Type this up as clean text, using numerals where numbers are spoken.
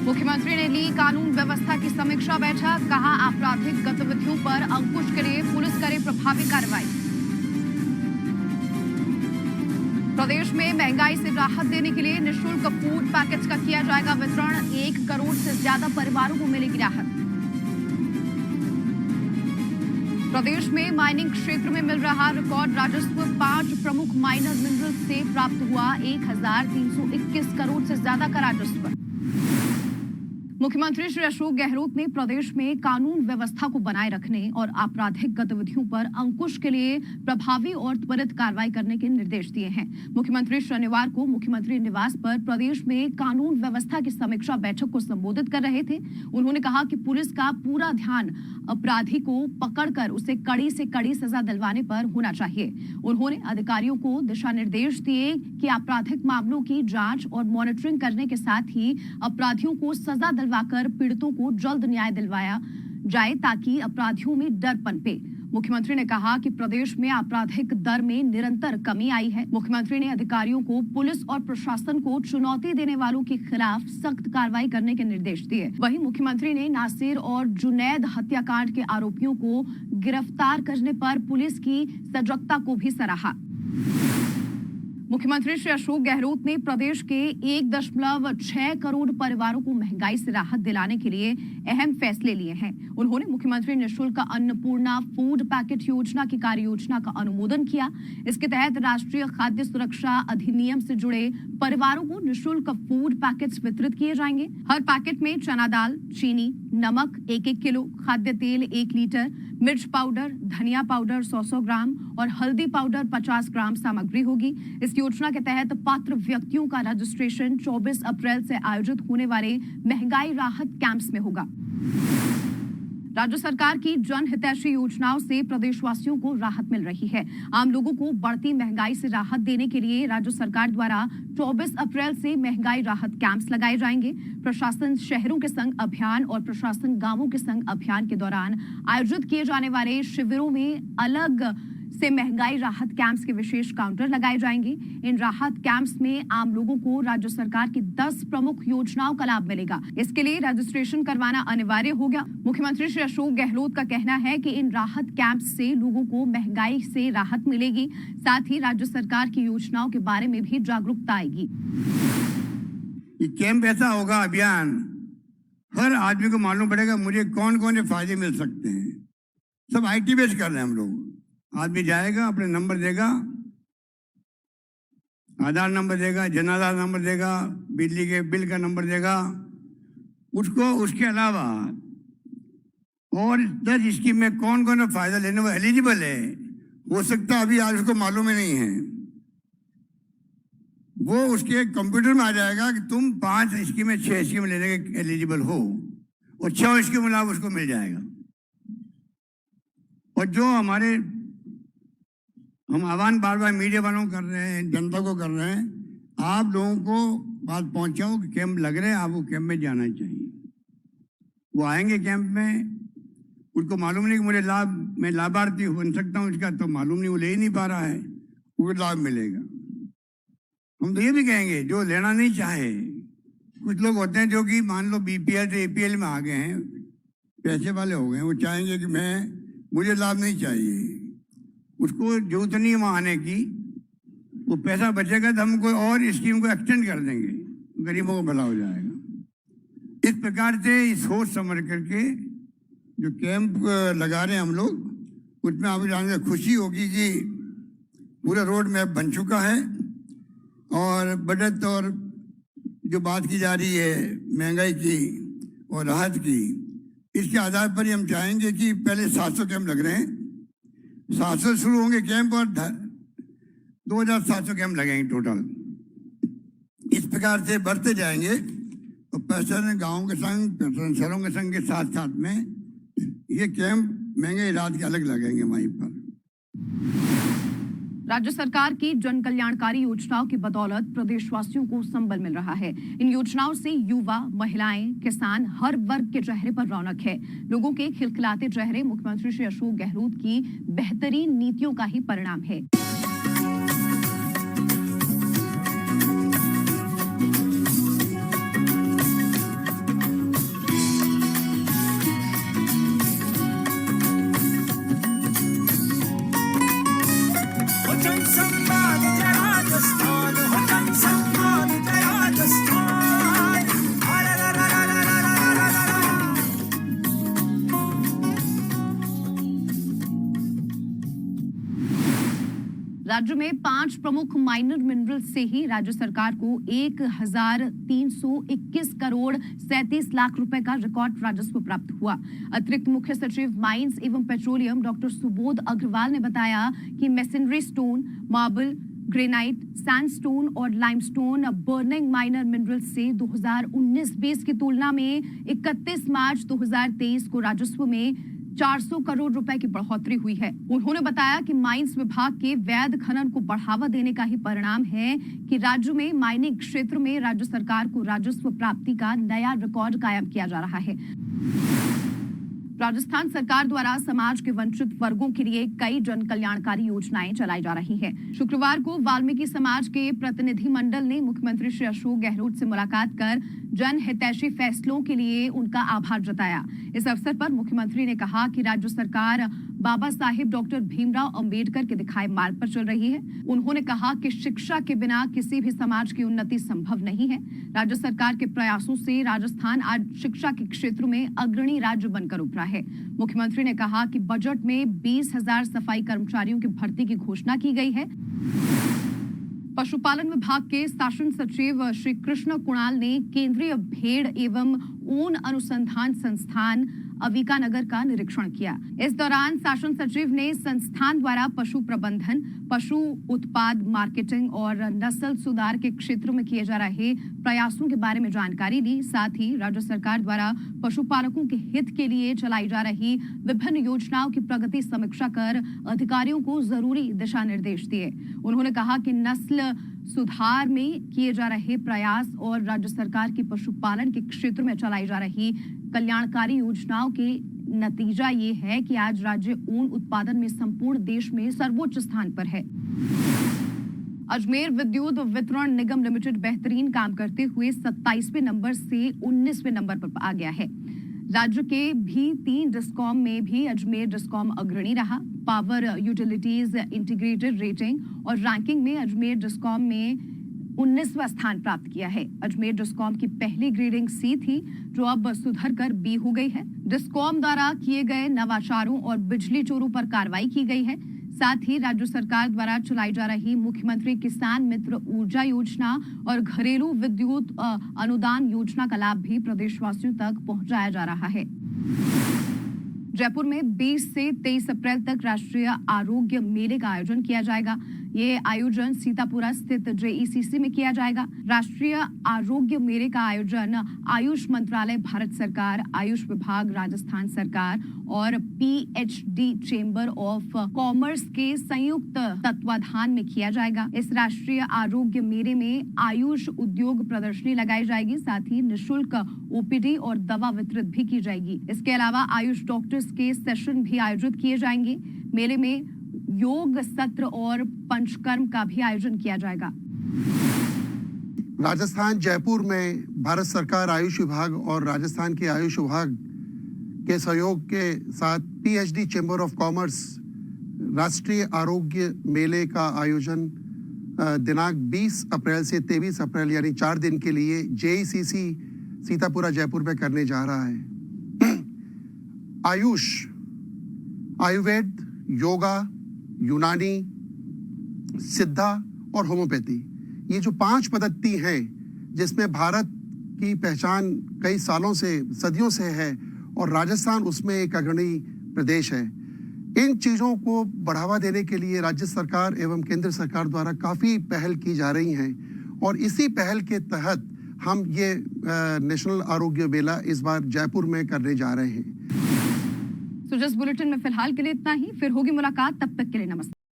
मुख्यमंत्री ने ली कानून व्यवस्था की समीक्षा बैठक, कहा आपराधिक गतिविधियों पर अंकुश के लिए पुलिस करे प्रभावी कार्रवाई। प्रदेश में महंगाई से राहत देने के लिए निःशुल्क फूड पैकेट्स का किया जाएगा वितरण, 1 करोड़ से ज्यादा परिवारों को मिलेगी राहत। प्रदेश में माइनिंग क्षेत्र में मिल रहा रिकॉर्ड राजस्व, 5 प्रमुख माइनर मिनरल्स से प्राप्त हुआ 1321 करोड़ से ज्यादा का राजस्व। मुख्यमंत्री श्री अशोक गहलोत ने प्रदेश में कानून व्यवस्था को बनाए रखने और आपराधिक गतिविधियों पर अंकुश के लिए प्रभावी और त्वरित कार्रवाई करने के निर्देश दिए हैं। मुख्यमंत्री शनिवार को मुख्यमंत्री निवास पर प्रदेश में कानून व्यवस्था की समीक्षा बैठक को संबोधित कर रहे थे। उन्होंने कहा कि पुलिस का पूरा ध्यान अपराधी को पकड़कर उसे कड़ी से कड़ी सजा दिलवाने पर होना चाहिए। उन्होंने अधिकारियों को दिशा निर्देश दिए कि आपराधिक मामलों की जांच और मॉनिटरिंग करने के साथ ही अपराधियों को सजा दिलवाकर पीड़ितों को जल्द न्याय दिलवाया जाए ताकि अपराधियों में डर पनपे। मुख्यमंत्री ने कहा कि प्रदेश में आपराधिक दर में निरंतर कमी आई है। मुख्यमंत्री ने अधिकारियों को पुलिस और प्रशासन को चुनौती देने वालों के खिलाफ सख्त कार्रवाई करने के निर्देश दिए। वहीं मुख्यमंत्री ने नासिर और जुनैद हत्याकांड के आरोपियों को गिरफ्तार करने पर पुलिस की सजगता को भी सराहा। मुख्यमंत्री श्री अशोक गहलोत ने प्रदेश के 1.6 करोड़ परिवारों को महंगाई से राहत दिलाने के लिए अहम फैसले लिए हैं। उन्होंने मुख्यमंत्री निःशुल्क अन्नपूर्णा फूड पैकेट योजना की कार्य योजना का अनुमोदन किया। इसके तहत राष्ट्रीय खाद्य सुरक्षा अधिनियम से जुड़े परिवारों को निःशुल्क फूड पैकेट्स वितरित किए जाएंगे। हर पैकेट में चना दाल, चीनी, नमक 1-1 किलो, खाद्य तेल 1 लीटर, मिर्च पाउडर, धनिया पाउडर 100-100 ग्राम और हल्दी पाउडर 50 ग्राम सामग्री होगी। इस योजना के तहत पात्र व्यक्तियों का रजिस्ट्रेशन 24 अप्रैल से आयोजित होने वाले महंगाई राहत कैंप्स में होगा। राज्य सरकार की जन हितैषी योजनाओं से प्रदेशवासियों को राहत मिल रही है। आम लोगों को बढ़ती महंगाई से राहत देने के लिए राज्य सरकार द्वारा 24 अप्रैल से महंगाई राहत कैंप्स लगाए जाएंगे। प्रशासन शहरों के संग अभियान और प्रशासन गांवों के संग अभियान के दौरान आयोजित किए जाने वाले शिविरों में अलग से महंगाई राहत कैंप्स के विशेष काउंटर लगाए जाएंगे। इन राहत कैंप्स में आम लोगों को राज्य सरकार की 10 प्रमुख योजनाओं का लाभ मिलेगा। इसके लिए रजिस्ट्रेशन करवाना अनिवार्य हो गया। मुख्यमंत्री श्री अशोक गहलोत का कहना है कि इन राहत कैंप्स से लोगों को महंगाई से राहत मिलेगी, साथ ही राज्य सरकार की योजनाओं के बारे में भी जागरूकता आएगी। ये कैंप ऐसा होगा अभियान, हर आदमी को मालूम पड़ेगा मुझे कौन कौन से फायदे मिल सकते हैं। सब IT बेस्ड कर रहे हैं हम लोग। आदमी जाएगा, अपने नंबर देगा, आधार नंबर देगा, जन आधार नंबर देगा, बिजली के बिल का नंबर देगा, उसको उसके अलावा और 10 स्कीम में कौन कौन फायदा लेने वो एलिजिबल है, हो सकता अभी आज उसको मालूम ही नहीं है। वो उसके कंप्यूटर में आ जाएगा कि तुम 5 स्कीम 6 स्कीम लेने के एलिजिबल हो और 6 स्कीम लाभ उसको मिल जाएगा। और जो हम आह्वान बार बार मीडिया वालों को कर रहे हैं, जनता को कर रहे हैं, आप लोगों को बात पहुंचाओ कि कैंप लग रहे हैं, आपको कैंप में जाना चाहिए। वो आएंगे कैंप में, उनको मालूम नहीं कि मुझे मैं लाभार्थी बन सकता हूँ इसका, तो मालूम नहीं, वो ले ही नहीं पा रहा है, वो लाभ मिलेगा। हम तो ये भी कहेंगे जो लेना नहीं चाहे, कुछ लोग होते हैं जो कि मान लो BPL से APL में आ गए हैं, पैसे वाले हो गए, वो चाहेंगे कि मुझे लाभ नहीं चाहिए, उसको जरूरत नहीं है वहाँ आने की, वो पैसा बचेगा तो हम कोई और स्कीम को एक्सटेंड कर देंगे, गरीबों को भला हो जाएगा। इस प्रकार से सोच समझ करके जो कैंप लगा रहे हैं हम लोग, उसमें आपको जानकर खुशी होगी कि पूरा रोड मैप बन चुका है और बजट और जो बात की जा रही है महंगाई की और राहत की, इसके आधार पर ही हम चाहेंगे कि पहले 700 कैंप लग रहे हैं, 700 शुरू होंगे कैंप और 2700 कैंप लगेंगे टोटल। इस प्रकार से बढ़ते जाएंगे तो प्रशासन गाँव के संग, प्रशासन शहरों के संग के साथ साथ में ये कैंप महंगाई राहत के अलग लगेंगे वहीं पर। राज्य सरकार की जन कल्याणकारी योजनाओं की बदौलत प्रदेशवासियों को संबल मिल रहा है। इन योजनाओं से युवा, महिलाएं, किसान, हर वर्ग के चेहरे पर रौनक है। लोगों के खिलखिलाते चेहरे मुख्यमंत्री श्री अशोक गहलोत की बेहतरीन नीतियों का ही परिणाम है। राज्य में 5 प्रमुख माइनर मिनरल से ही राज्य सरकार को 1,321 करोड़ 37 लाख रुपए का रिकॉर्ड राजस्व प्राप्त हुआ। अतिरिक्त मुख्य सचिव माइंस एवं पेट्रोलियम डॉक्टर सुबोध अग्रवाल ने बताया कि masonry stone, marble, granite, sandstone और लाइमस्टोन बर्निंग माइनर मिनरल से 2019-20 की तुलना में 31 मार्च 2023 को राजस्व में 400 करोड़ रुपए की बढ़ोतरी हुई है। उन्होंने बताया कि माइंस विभाग के वैध खनन को बढ़ावा देने का ही परिणाम है कि राज्य में माइनिंग क्षेत्र में राज्य सरकार को राजस्व प्राप्ति का नया रिकॉर्ड कायम किया जा रहा है। राजस्थान सरकार द्वारा समाज के वंचित वर्गों के लिए कई जन कल्याणकारी योजनाएं चलाई जा रही हैं। शुक्रवार को वाल्मीकि समाज के प्रतिनिधि मंडल ने मुख्यमंत्री श्री अशोक गहलोत से मुलाकात कर जन हितैषी फैसलों के लिए उनका आभार जताया। इस अवसर पर मुख्यमंत्री ने कहा कि राज्य सरकार बाबा साहेब डॉक्टर भीमराव अंबेडकर के दिखाए मार्ग पर चल रही है। उन्होंने कहा कि शिक्षा के बिना किसी भी समाज की उन्नति संभव नहीं है। राज्य सरकार के प्रयासों से राजस्थान आज शिक्षा के क्षेत्र में अग्रणी राज्य बनकर उभरा है। मुख्यमंत्री ने कहा कि बजट में 20,000 सफाई कर्मचारियों की भर्ती की घोषणा की गई है। पशुपालन विभाग के शासन सचिव श्री कृष्ण कुणाल ने केंद्रीय भेड़ एवं ऊन अनुसंधान संस्थान अविकानगर का निरीक्षण किया। इस दौरान शासन सचिव ने संस्थान द्वारा पशु प्रबंधन, पशु उत्पाद मार्केटिंग और नस्ल सुधार के क्षेत्र में किए जा रहे प्रयासों के बारे में जानकारी दी। साथ ही राज्य सरकार द्वारा पशुपालकों के हित के लिए चलाई जा रही विभिन्न योजनाओं की प्रगति समीक्षा कर अधिकारियों को जरूरी दिशा निर्देश दिए। उन्होंने कहा कि नस्ल सुधार में किए जा रहे प्रयास और राज्य सरकार की पशुपालन के क्षेत्र में चलाई जा रही कल्याणकारी योजनाओं के नतीजा ये है कि आज राज्य ऊन उत्पादन में संपूर्ण देश में सर्वोच्च स्थान पर है। अजमेर विद्युत वितरण निगम लिमिटेड बेहतरीन काम करते हुए 27वें नंबर से 19वें नंबर पर आ गया है। राज्य के भी 3 डिस्कॉम में भी अजमेर डिस्कॉम अग्रणी रहा। पावर यूटिलिटीज इंटीग्रेटेड रेटिंग और रैंकिंग में अजमेर डिस्कॉम में 19वां स्थान प्राप्त किया है। अजमेर डिस्कॉम की पहली ग्रेडिंग सी थी, जो अब सुधर कर बी हो गई है। डिस्कॉम द्वारा किए गए नवाचारों और बिजली चोरों पर कार्रवाई की गई है। साथ ही राज्य सरकार द्वारा चलाई जा रही मुख्यमंत्री किसान मित्र ऊर्जा योजना और घरेलू विद्युत अनुदान योजना का लाभ भी प्रदेशवासियों तक पहुंचाया जा रहा है। जयपुर में 20 से 23 अप्रैल तक राष्ट्रीय आरोग्य मेले का आयोजन किया जाएगा। ये आयोजन सीतापुरा स्थित जेईसीसी में किया जाएगा। राष्ट्रीय आरोग्य मेले का आयोजन आयुष मंत्रालय भारत सरकार, आयुष विभाग राजस्थान सरकार और पीएचडी चेंबर ऑफ कॉमर्स के संयुक्त तत्वाधान में किया जाएगा। इस राष्ट्रीय आरोग्य मेले में आयुष उद्योग प्रदर्शनी लगाई जाएगी। साथ ही निःशुल्क ओपीडी और दवा वितरित भी की जाएगी। इसके अलावा आयुष डॉक्टर्स के सेशन भी आयोजित किए जाएंगे। मेले में योग सत्र और पंचकर्म का भी आयोजन किया जाएगा। राजस्थान जयपुर में भारत सरकार आयुष विभाग और राजस्थान के आयुष विभाग के सहयोग के साथ पीएचडी चेंबर ऑफ कॉमर्स राष्ट्रीय आरोग्य मेले का आयोजन दिनांक 20 अप्रैल से 23 अप्रैल यानी 4 दिन के लिए जेईसीसी सीतापुरा जयपुर में करने जा रहा है। आयुष, आयुर्वेद, योगा, यूनानी, सिद्धा और होम्योपैथी, ये जो 5 पद्धति हैं जिसमें भारत की पहचान कई सालों से, सदियों से है और राजस्थान उसमें एक अग्रणी प्रदेश है। इन चीज़ों को बढ़ावा देने के लिए राज्य सरकार एवं केंद्र सरकार द्वारा काफ़ी पहल की जा रही हैं और इसी पहल के तहत हम ये नेशनल आरोग्य मेला इस बार जयपुर में करने जा रहे हैं। तो जस्ट बुलेटिन में फिलहाल के लिए इतना ही। फिर होगी मुलाकात, तब तक के लिए नमस्ते।